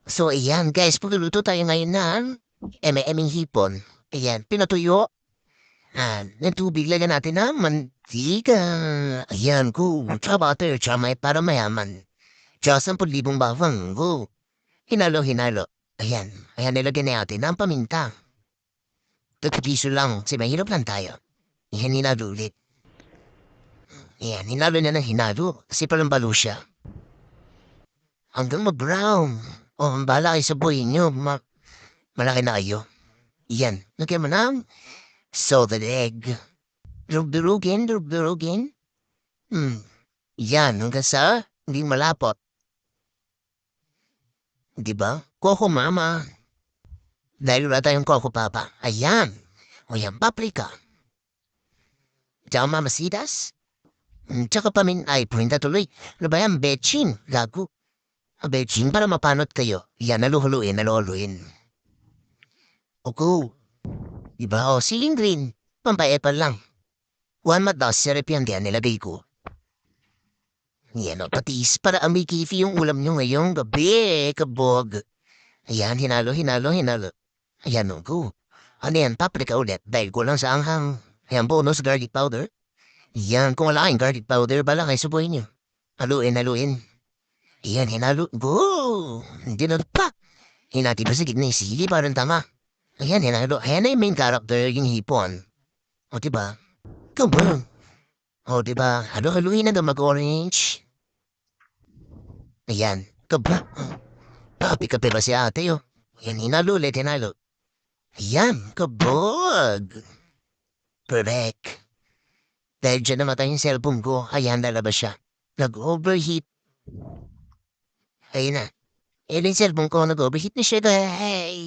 So, ayan guys, pagluluto tayo ngayon ng eme-eming hipon. Ayan, pinatuyo. Ng tubig, lagyan natin ng mantika. Ayan, go. Tsaka butter, tsaka may para mayaman. Tsaka 10,000 bawang, go. Hinalo, hinalo. Ayan, ayan, nilagyan natin ng paminta. Tagpiso lang, kasi mahirap lang tayo. Ayan, hinalo ulit. Ayan, hinalo na ng hinalo, kasi palang balo siya. Hanggang mag-brown. O, bahala kayo sa buhay nyo, malaki na kayo. Yan, lagyan mo ng salted egg. Durug-durugin, durug-durugin. Yan, hanggang sa hindi malapot. Di ba? Coco mama. Dahil wala tayong coco papa. Ayan. O yan, paprika. Tsaka mamasitas. Tsaka ay, puwinta tuloy. Ano ba yan? Betchin. Gago. Betchin para mapanot kayo. Yan, naluhuluin, naluhuluin. O go. Diba? O, siling green. Pampaepal lang. 1 matas syrup yan diyan nilagay ko. Yan o, patis para amoy kifi yung ulam nyo ngayong gabi, kabog. Ayan, hinalo, hinalo, hinalo. Ayan o, go. Ano yan, paprika ulit dahil kulang sa anghang. Ayan, bonus garlic powder. Ayan, kung wala kayong garlic powder, bala kayo sa buhay nyo. Haluin, haluin. Ayan, hinalo. Go! Hindi na pa. Hinati ba sa gitna yung sili, parang tama. Ayan, hinalo. Ayan na yung main character, yung hipon. O, diba? Kabog. O, diba? Halo-haluin na daw mag-orange. Ayan. Kaba. Kapi-kapi ba si ate, oh? Ayan, hinalo ulit, hinalo. Ayan, kabog. Perfect. Dahil dyan namatay yung cellphone ko, ayan, lalabas siya. Nag-overheat. Ayun na. Ayun yung cellphone ko, nag-overheat na siya, guys.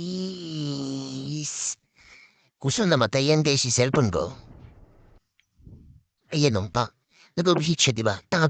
Gusto namatay yan, guys, yung cellphone ko. Ayan, pa. Nag-overheat siya, diba? Tanga